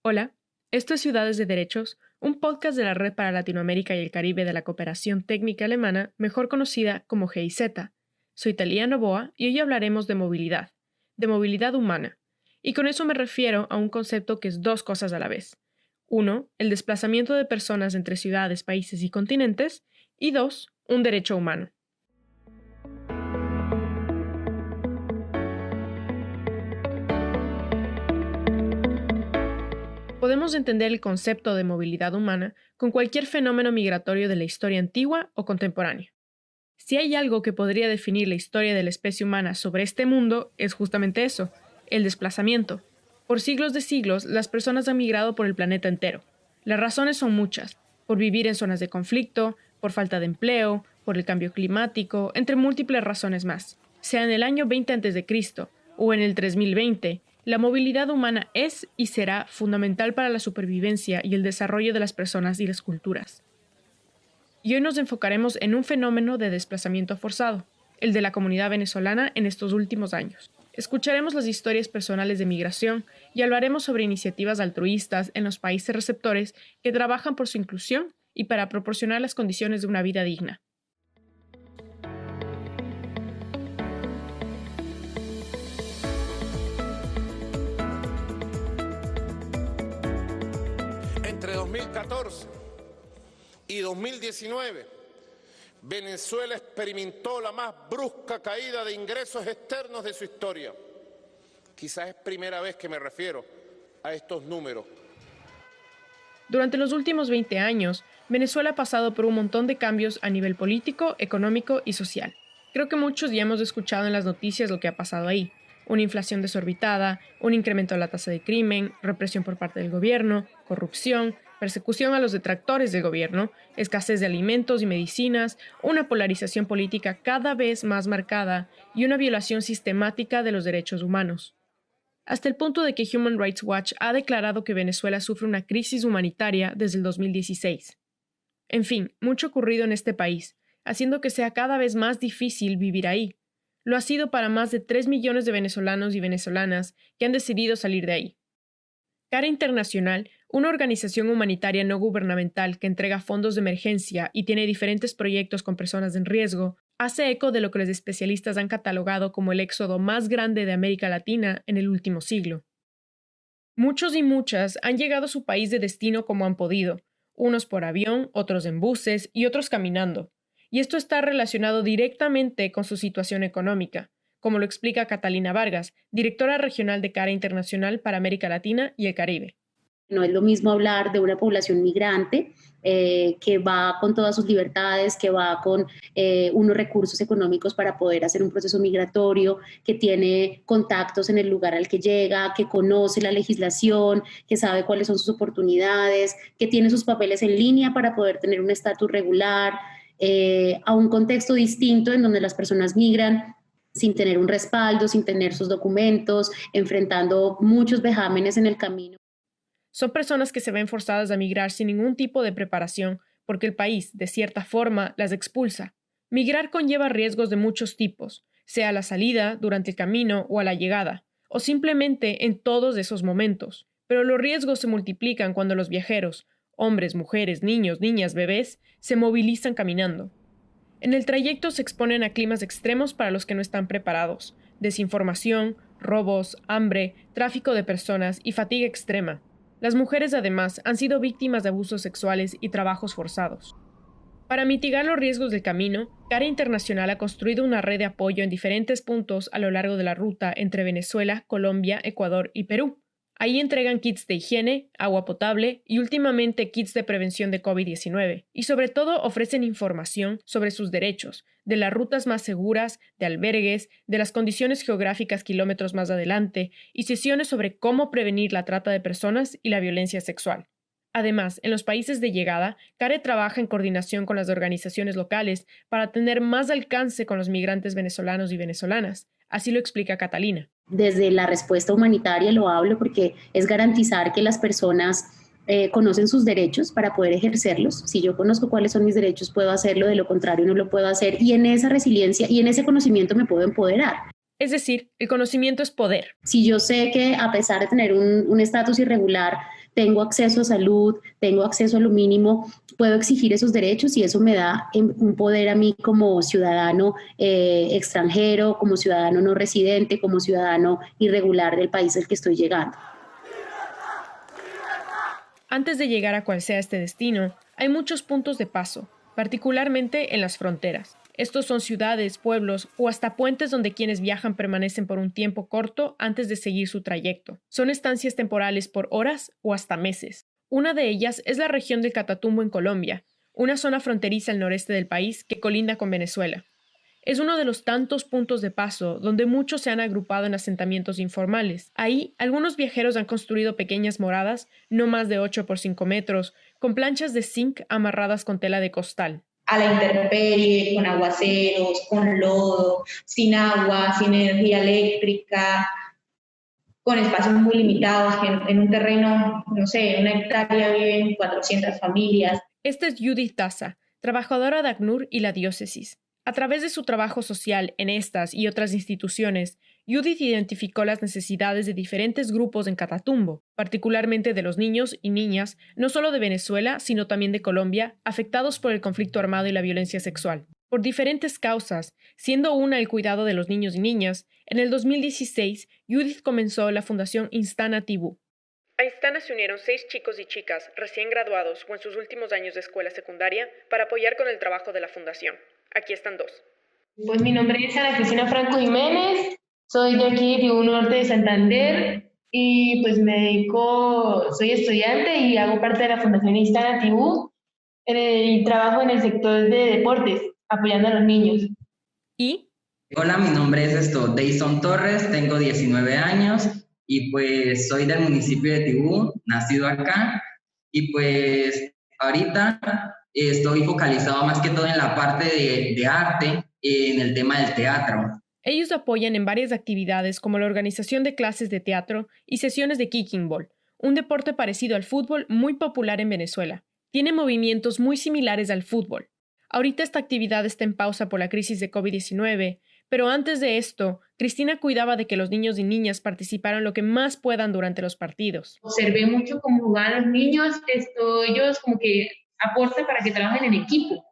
Hola, esto es Ciudades de Derechos, un podcast de la Red para Latinoamérica y el Caribe de la Cooperación Técnica Alemana, mejor conocida como GIZ. Soy Thalía Novoa y hoy hablaremos de movilidad humana. Y con eso me refiero a un concepto que es dos cosas a la vez. 1. El desplazamiento de personas entre ciudades, países y continentes. Y 2. Un derecho humano. Podemos entender el concepto de movilidad humana con cualquier fenómeno migratorio de la historia antigua o contemporánea. Si hay algo que podría definir la historia de la especie humana sobre este mundo, es justamente eso, el desplazamiento. Por siglos de siglos, las personas han migrado por el planeta entero. Las razones son muchas, por vivir en zonas de conflicto, por falta de empleo, por el cambio climático, entre múltiples razones más. Sea en el año 20 a.C. o en el 3020, la movilidad humana es y será fundamental para la supervivencia y el desarrollo de las personas y las culturas. Y hoy nos enfocaremos en un fenómeno de desplazamiento forzado, el de la comunidad venezolana en estos últimos años. Escucharemos las historias personales de migración y hablaremos sobre iniciativas altruistas en los países receptores que trabajan por su inclusión y para proporcionar las condiciones de una vida digna. Entre 2014 y 2019, Venezuela experimentó la más brusca caída de ingresos externos de su historia. Quizás es primera vez que me refiero a estos números. Durante los últimos 20 años, Venezuela ha pasado por un montón de cambios a nivel político, económico y social. Creo que muchos ya hemos escuchado en las noticias lo que ha pasado ahí. Una inflación desorbitada, un incremento de la tasa de crimen, represión por parte del gobierno, corrupción, persecución a los detractores del gobierno, escasez de alimentos y medicinas, una polarización política cada vez más marcada y una violación sistemática de los derechos humanos. Hasta el punto de que Human Rights Watch ha declarado que Venezuela sufre una crisis humanitaria desde el 2016. En fin, mucho ocurrido en este país, haciendo que sea cada vez más difícil vivir ahí. Lo ha sido para más de 3 millones de venezolanos y venezolanas que han decidido salir de ahí. Cara Internacional, una organización humanitaria no gubernamental que entrega fondos de emergencia y tiene diferentes proyectos con personas en riesgo, hace eco de lo que los especialistas han catalogado como el éxodo más grande de América Latina en el último siglo. Muchos y muchas han llegado a su país de destino como han podido, unos por avión, otros en buses y otros caminando. Y esto está relacionado directamente con su situación económica, como lo explica Catalina Vargas, directora regional de Cara Internacional para América Latina y el Caribe. No es lo mismo hablar de una población migrante que va con todas sus libertades, que va con unos recursos económicos para poder hacer un proceso migratorio, que tiene contactos en el lugar al que llega, que conoce la legislación, que sabe cuáles son sus oportunidades, que tiene sus papeles en línea para poder tener un estatus regular, a un contexto distinto en donde las personas migran sin tener un respaldo, sin tener sus documentos, enfrentando muchos vejámenes en el camino. Son personas que se ven forzadas a migrar sin ningún tipo de preparación, porque el país, de cierta forma, las expulsa. Migrar conlleva riesgos de muchos tipos, sea a la salida, durante el camino o a la llegada, o simplemente en todos esos momentos. Pero los riesgos se multiplican cuando los viajeros, hombres, mujeres, niños, niñas, bebés, se movilizan caminando. En el trayecto se exponen a climas extremos para los que no están preparados, desinformación, robos, hambre, tráfico de personas y fatiga extrema. Las mujeres, además, han sido víctimas de abusos sexuales y trabajos forzados. Para mitigar los riesgos del camino, Cara Internacional ha construido una red de apoyo en diferentes puntos a lo largo de la ruta entre Venezuela, Colombia, Ecuador y Perú. Ahí entregan kits de higiene, agua potable y últimamente kits de prevención de COVID-19. Y sobre todo ofrecen información sobre sus derechos, de las rutas más seguras, de albergues, de las condiciones geográficas kilómetros más adelante y sesiones sobre cómo prevenir la trata de personas y la violencia sexual. Además, en los países de llegada, CARE trabaja en coordinación con las organizaciones locales para tener más alcance con los migrantes venezolanos y venezolanas. Así lo explica Catalina. Desde la respuesta humanitaria lo hablo porque es garantizar que las personas conocen sus derechos para poder ejercerlos. Si yo conozco cuáles son mis derechos, puedo hacerlo, de lo contrario no lo puedo hacer. Y en esa resiliencia y en ese conocimiento me puedo empoderar. Es decir, el conocimiento es poder. Si yo sé que a pesar de tener un estatus irregular, tengo acceso a salud, tengo acceso a lo mínimo, puedo exigir esos derechos y eso me da un poder a mí como ciudadano extranjero, como ciudadano no residente, como ciudadano irregular del país al que estoy llegando. Antes de llegar a cual sea este destino, hay muchos puntos de paso, particularmente en las fronteras. Estos son ciudades, pueblos o hasta puentes donde quienes viajan permanecen por un tiempo corto antes de seguir su trayecto. Son estancias temporales por horas o hasta meses. Una de ellas es la región del Catatumbo en Colombia, una zona fronteriza al noreste del país que colinda con Venezuela. Es uno de los tantos puntos de paso donde muchos se han agrupado en asentamientos informales. Ahí, algunos viajeros han construido pequeñas moradas, no más de 8 por 5 metros, con planchas de zinc amarradas con tela de costal. A la intemperie, con aguaceros, con lodo, sin agua, sin energía eléctrica, con espacios muy limitados, en un terreno, no sé, en una hectárea viven 400 familias. Esta es Judith Daza, trabajadora de ACNUR y la diócesis. A través de su trabajo social en estas y otras instituciones, Judith identificó las necesidades de diferentes grupos en Catatumbo, particularmente de los niños y niñas, no solo de Venezuela, sino también de Colombia, afectados por el conflicto armado y la violencia sexual. Por diferentes causas, siendo una el cuidado de los niños y niñas, en el 2016, Judith comenzó la Fundación Instana Tibú. A Instana se unieron 6 chicos y chicas recién graduados o en sus últimos años de escuela secundaria para apoyar con el trabajo de la fundación. Aquí están 2. Pues mi nombre es Ana Cristina Franco Jiménez, soy de aquí, de un norte de Santander, y pues soy estudiante y hago parte de la Fundación Instana Tibú, y trabajo en el sector de deportes, apoyando a los niños. ¿Y? Hola, mi nombre es Deison Torres, tengo 19 años y pues soy del municipio de Tibú, nacido acá, y pues ahorita estoy focalizado más que todo en la parte de arte, en el tema del teatro. Ellos apoyan en varias actividades como la organización de clases de teatro y sesiones de kicking ball, un deporte parecido al fútbol muy popular en Venezuela. Tiene movimientos muy similares al fútbol. Ahorita esta actividad está en pausa por la crisis de COVID-19, pero antes de esto, Cristina cuidaba de que los niños y niñas participaran lo que más puedan durante los partidos. Observé mucho cómo jugaban los niños, ellos como que aportan para que trabajen en equipo.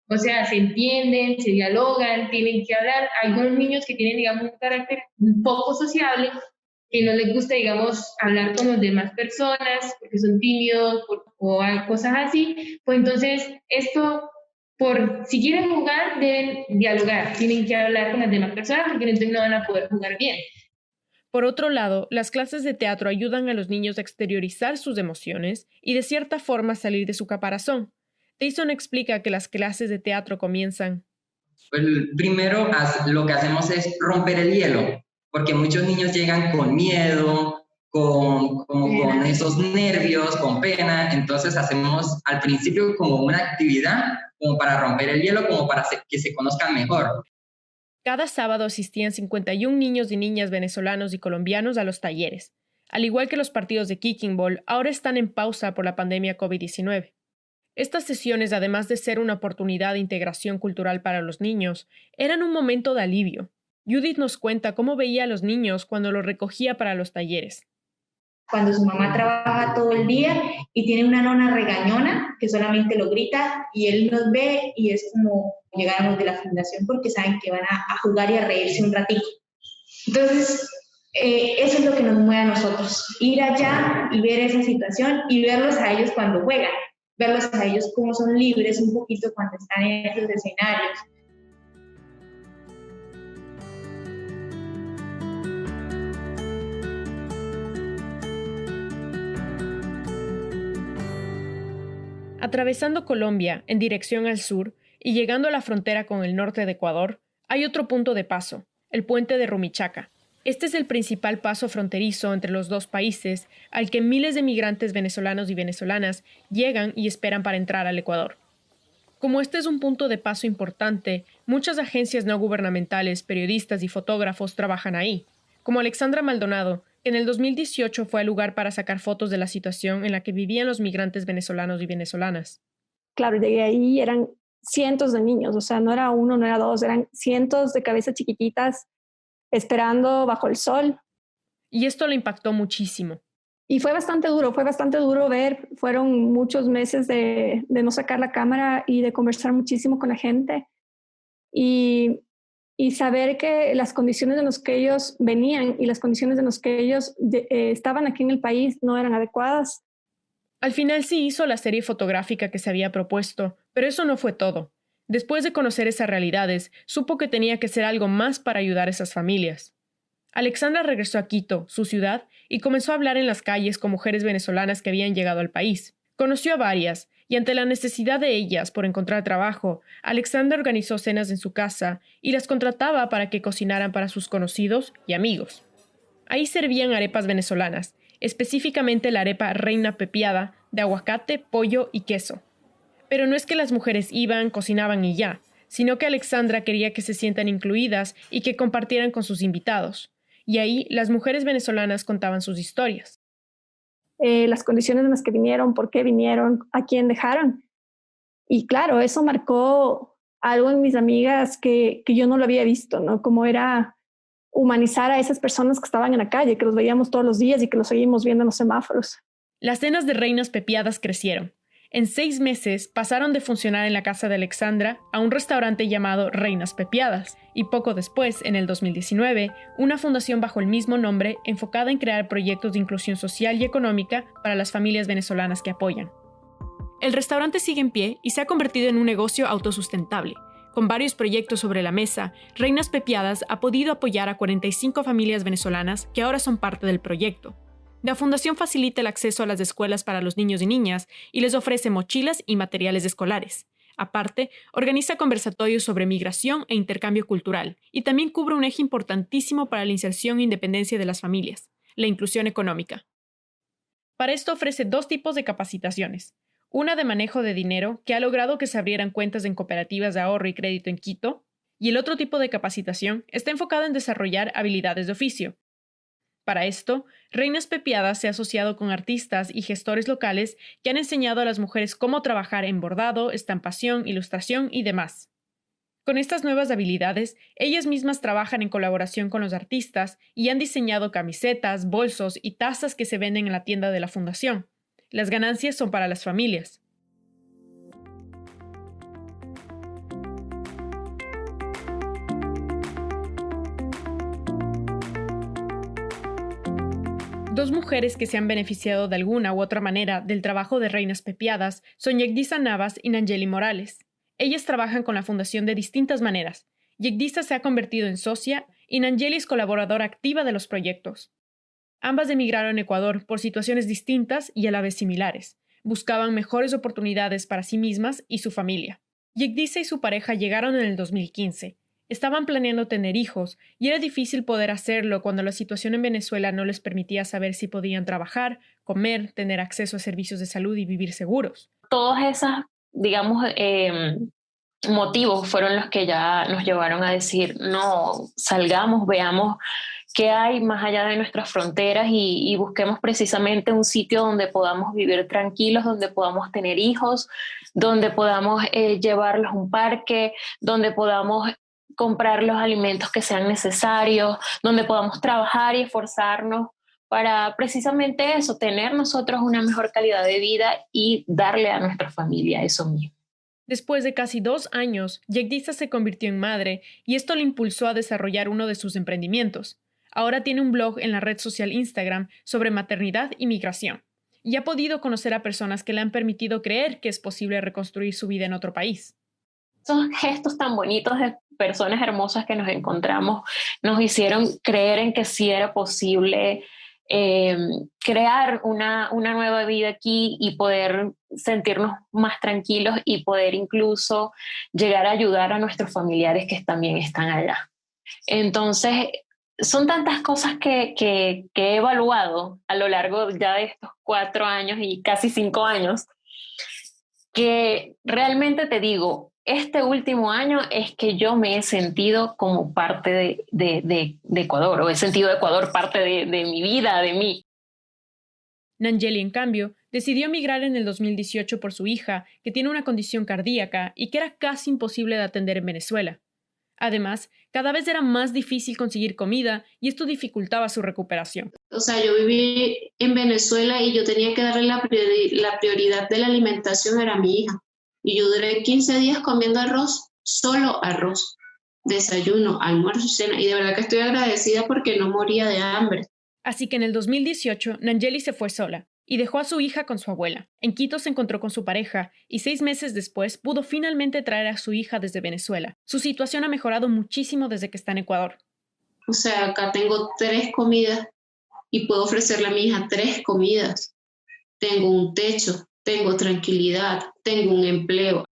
O sea, se entienden, se dialogan, tienen que hablar. Hay algunos niños que tienen, digamos, un carácter un poco sociable, que no les gusta, digamos, hablar con las demás personas porque son tímidos o cosas así. Pues entonces, si quieren jugar, deben dialogar, tienen que hablar con las demás personas porque entonces no van a poder jugar bien. Por otro lado, las clases de teatro ayudan a los niños a exteriorizar sus emociones y de cierta forma salir de su caparazón. Tyson explica que las clases de teatro comienzan. Pues primero lo que hacemos es romper el hielo, porque muchos niños llegan con miedo, con esos nervios, con pena. Entonces hacemos al principio como una actividad como para romper el hielo, como para que se conozcan mejor. Cada sábado asistían 51 niños y niñas venezolanos y colombianos a los talleres. Al igual que los partidos de kicking ball, ahora están en pausa por la pandemia COVID-19. Estas sesiones, además de ser una oportunidad de integración cultural para los niños, eran un momento de alivio. Judith nos cuenta cómo veía a los niños cuando los recogía para los talleres. Cuando su mamá trabaja todo el día y tiene una nona regañona que solamente lo grita y él nos ve y es como llegamos de la fundación porque saben que van a jugar y a reírse un ratito. Entonces, eso es lo que nos mueve a nosotros, ir allá y ver esa situación y verlos a ellos cuando juegan, verlos a ellos cómo son libres un poquito cuando están en esos escenarios. Atravesando Colombia en dirección al sur y llegando a la frontera con el norte de Ecuador, hay otro punto de paso, el puente de Rumichaca. Este es el principal paso fronterizo entre los dos países al que miles de migrantes venezolanos y venezolanas llegan y esperan para entrar al Ecuador. Como este es un punto de paso importante, muchas agencias no gubernamentales, periodistas y fotógrafos trabajan ahí, como Alexandra Maldonado, que en el 2018 fue al lugar para sacar fotos de la situación en la que vivían los migrantes venezolanos y venezolanas. Claro, llegué ahí, eran cientos de niños, o sea, no era uno, no era dos, eran cientos de cabezas chiquititas esperando bajo el sol. Y esto le impactó muchísimo. Y fue bastante duro ver, fueron muchos meses de no sacar la cámara y de conversar muchísimo con la gente y, y saber que las condiciones en las que ellos venían y las condiciones en las que ellos estaban aquí en el país no eran adecuadas. Al final sí hizo la serie fotográfica que se había propuesto, pero eso no fue todo. Después de conocer esas realidades, supo que tenía que hacer algo más para ayudar a esas familias. Alexandra regresó a Quito, su ciudad, y comenzó a hablar en las calles con mujeres venezolanas que habían llegado al país. Conoció a varias, y ante la necesidad de ellas por encontrar trabajo, Alexandra organizó cenas en su casa y las contrataba para que cocinaran para sus conocidos y amigos. Ahí servían arepas venezolanas, específicamente la arepa reina pepiada, de aguacate, pollo y queso. Pero no es que las mujeres iban, cocinaban y ya, sino que Alexandra quería que se sientan incluidas y que compartieran con sus invitados. Y ahí las mujeres venezolanas contaban sus historias. Las condiciones en las que vinieron, por qué vinieron, a quién dejaron. Y claro, eso marcó algo en mis amigas que yo no lo había visto, ¿no? Como era humanizar a esas personas que estaban en la calle, que los veíamos todos los días y que los seguimos viendo en los semáforos. Las cenas de reinas pepiadas crecieron. En 6 meses pasaron de funcionar en la casa de Alexandra a un restaurante llamado Reinas Pepiadas, y poco después, en el 2019, una fundación bajo el mismo nombre enfocada en crear proyectos de inclusión social y económica para las familias venezolanas que apoyan. El restaurante sigue en pie y se ha convertido en un negocio autosustentable. Con varios proyectos sobre la mesa, Reinas Pepiadas ha podido apoyar a 45 familias venezolanas que ahora son parte del proyecto. La fundación facilita el acceso a las escuelas para los niños y niñas y les ofrece mochilas y materiales escolares. Aparte, organiza conversatorios sobre migración e intercambio cultural y también cubre un eje importantísimo para la inserción e independencia de las familias, la inclusión económica. Para esto ofrece 2 tipos de capacitaciones. Una de manejo de dinero, que ha logrado que se abrieran cuentas en cooperativas de ahorro y crédito en Quito, y el otro tipo de capacitación está enfocado en desarrollar habilidades de oficio. Para esto, Reinas Pepiadas se ha asociado con artistas y gestores locales que han enseñado a las mujeres cómo trabajar en bordado, estampación, ilustración y demás. Con estas nuevas habilidades, ellas mismas trabajan en colaboración con los artistas y han diseñado camisetas, bolsos y tazas que se venden en la tienda de la fundación. Las ganancias son para las familias. Dos mujeres que se han beneficiado de alguna u otra manera del trabajo de Reinas Pepiadas son Yegdisa Navas y Nangeli Morales. Ellas trabajan con la fundación de distintas maneras. Yegdisa se ha convertido en socia y Nangeli es colaboradora activa de los proyectos. Ambas emigraron a Ecuador por situaciones distintas y a la vez similares. Buscaban mejores oportunidades para sí mismas y su familia. Yegdisa y su pareja llegaron en el 2015. Estaban planeando tener hijos y era difícil poder hacerlo cuando la situación en Venezuela no les permitía saber si podían trabajar, comer, tener acceso a servicios de salud y vivir seguros. Todas esas, digamos, motivos fueron los que ya nos llevaron a decir, no, salgamos, veamos qué hay más allá de nuestras fronteras y busquemos precisamente un sitio donde podamos vivir tranquilos, donde podamos tener hijos, donde podamos llevarlos a un parque, donde podamos comprar los alimentos que sean necesarios, donde podamos trabajar y esforzarnos para precisamente eso, tener nosotros una mejor calidad de vida y darle a nuestra familia eso mismo. Después de casi 2 años, Yegdisa se convirtió en madre y esto le impulsó a desarrollar uno de sus emprendimientos. Ahora tiene un blog en la red social Instagram sobre maternidad y migración, y ha podido conocer a personas que le han permitido creer que es posible reconstruir su vida en otro país. Esos gestos tan bonitos de personas hermosas que nos encontramos nos hicieron creer en que sí era posible crear una nueva vida aquí y poder sentirnos más tranquilos y poder incluso llegar a ayudar a nuestros familiares que también están allá. Entonces, son tantas cosas que he evaluado a lo largo ya de estos 4 años y casi 5 años, que realmente te digo, este último año es que yo me he sentido como parte de Ecuador, o he sentido Ecuador parte de mi vida, de mí. Nangeli, en cambio, decidió emigrar en el 2018 por su hija, que tiene una condición cardíaca y que era casi imposible de atender en Venezuela. Además, cada vez era más difícil conseguir comida y esto dificultaba su recuperación. O sea, yo viví en Venezuela y yo tenía que darle la prioridad de la alimentación era a mi hija. Y yo duré 15 días comiendo arroz, solo arroz, desayuno, almuerzo, cena. Y de verdad que estoy agradecida porque no moría de hambre. Así que en el 2018, Nangeli se fue sola y dejó a su hija con su abuela. En Quito se encontró con su pareja y 6 meses después pudo finalmente traer a su hija desde Venezuela. Su situación ha mejorado muchísimo desde que está en Ecuador. O sea, acá tengo 3 comidas y puedo ofrecerle a mi hija 3 comidas. Tengo un techo, tengo tranquilidad, tengo un empleo.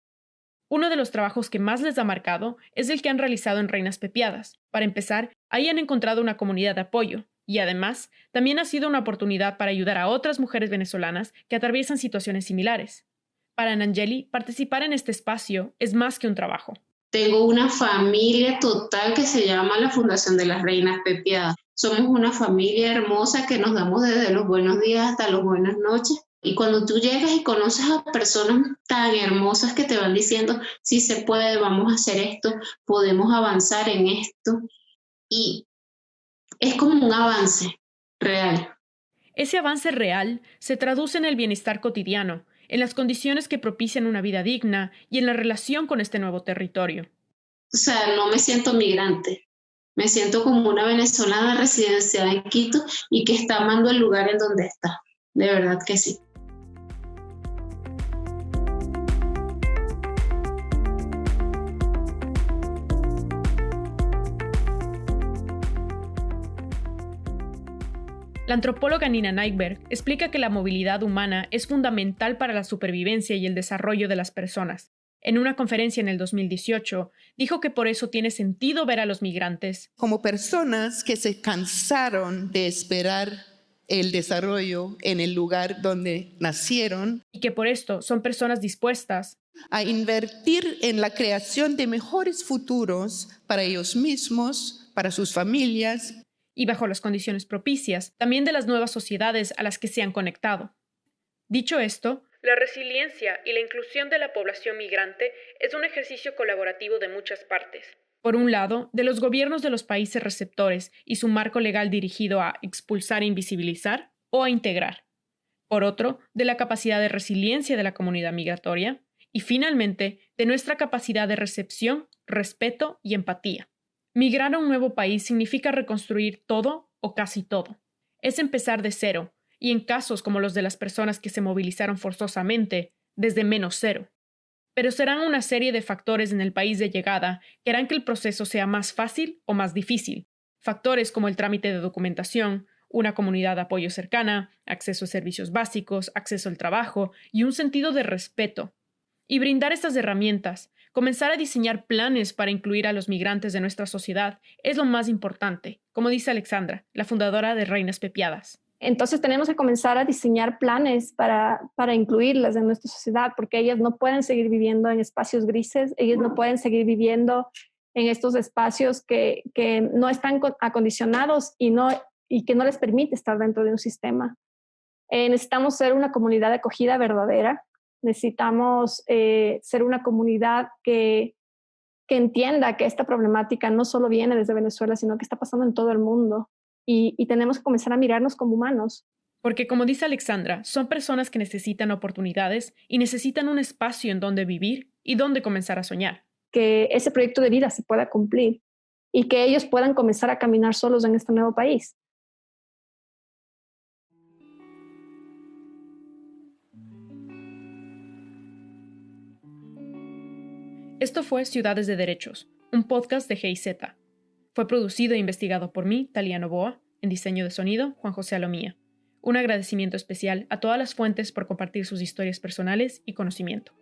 Uno de los trabajos que más les ha marcado es el que han realizado en Reinas Pepiadas. Para empezar, ahí han encontrado una comunidad de apoyo. Y además, también ha sido una oportunidad para ayudar a otras mujeres venezolanas que atraviesan situaciones similares. Para Nangeli, participar en este espacio es más que un trabajo. Tengo una familia total que se llama la Fundación de las Reinas Pepiadas. Somos una familia hermosa que nos damos desde los buenos días hasta las buenas noches. Y cuando tú llegas y conoces a personas tan hermosas que te van diciendo, sí se puede, vamos a hacer esto, podemos avanzar en esto. Y es como un avance real. Ese avance real se traduce en el bienestar cotidiano, en las condiciones que propician una vida digna y en la relación con este nuevo territorio. O sea, no me siento migrante, me siento como una venezolana residenciada en Quito y que está amando el lugar en donde está. De verdad que sí. La antropóloga Nina Nyberg explica que la movilidad humana es fundamental para la supervivencia y el desarrollo de las personas. En una conferencia en el 2018, dijo que por eso tiene sentido ver a los migrantes como personas que se cansaron de esperar el desarrollo en el lugar donde nacieron y que por esto son personas dispuestas a invertir en la creación de mejores futuros para ellos mismos, para sus familias y bajo las condiciones propicias, también de las nuevas sociedades a las que se han conectado. Dicho esto, la resiliencia y la inclusión de la población migrante es un ejercicio colaborativo de muchas partes. Por un lado, de los gobiernos de los países receptores y su marco legal dirigido a expulsar e invisibilizar o a integrar. Por otro, de la capacidad de resiliencia de la comunidad migratoria. Y finalmente, de nuestra capacidad de recepción, respeto y empatía. Migrar a un nuevo país significa reconstruir todo o casi todo. Es empezar de cero, y en casos como los de las personas que se movilizaron forzosamente, desde -0. Pero serán una serie de factores en el país de llegada que harán que el proceso sea más fácil o más difícil. Factores como el trámite de documentación, una comunidad de apoyo cercana, acceso a servicios básicos, acceso al trabajo y un sentido de respeto. Y brindar estas herramientas, comenzar a diseñar planes para incluir a los migrantes de nuestra sociedad es lo más importante, como dice Alexandra, la fundadora de Reinas Pepiadas. Entonces tenemos que comenzar a diseñar planes para incluirlas en nuestra sociedad, porque ellas no pueden seguir viviendo en espacios grises, ellas no pueden seguir viviendo en estos espacios que no están acondicionados y que no les permite estar dentro de un sistema. Necesitamos ser una comunidad de acogida verdadera, necesitamos ser una comunidad que entienda que esta problemática no solo viene desde Venezuela, sino que está pasando en todo el mundo. Y tenemos que comenzar a mirarnos como humanos. Porque, como dice Alexandra, son personas que necesitan oportunidades y necesitan un espacio en donde vivir y donde comenzar a soñar. Que ese proyecto de vida se pueda cumplir y que ellos puedan comenzar a caminar solos en este nuevo país. Esto fue Ciudades de Derechos, un podcast de GIZ. Fue producido e investigado por mí, Talía Novoa, en diseño de sonido, Juan José Alomía. Un agradecimiento especial a todas las fuentes por compartir sus historias personales y conocimiento.